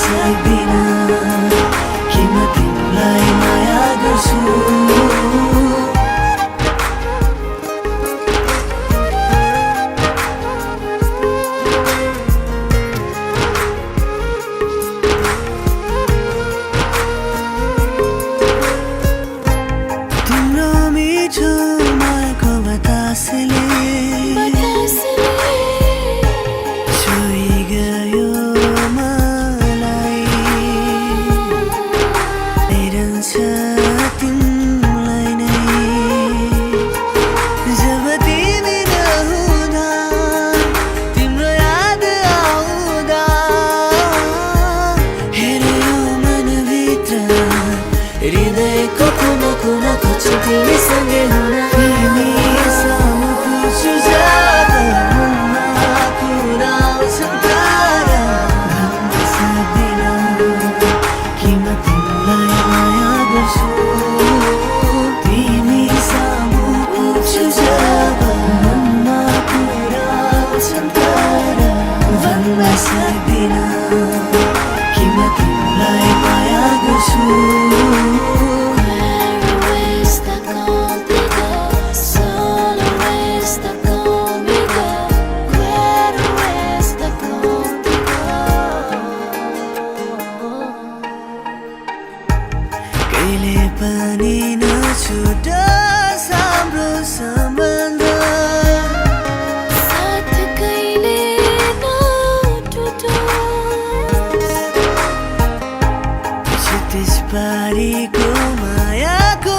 सक्दिन कि म तिमीलाई माया गर्छु। तिम्रो मिठो मायाको बतासले गयो मलाई, हेरन्छ तिमीलाई नै। जब तिमी नहुँदा तिम्रो याद आउँदा, हेऱ्यो मनभित्र हृदयको कुना कुना खोज्छु तिमीसँगै हुन। तिमी सामु पुग्छु जब मनमा कुरा आउँछन् तारा, भन्न सक्दिन कि म तिमीलाई माया गर्छु। तिमी सामु पुग्छु जब मनमा कुरा आउँछन् तारा, भन्न सक्दिन कि म तिमीलाई माया गर्छु। कहिले पनि नछुटोस् हाम्रो सम्बन्ध, साथ कहिले नटुटोस्। क्षितिज पारीको मायाको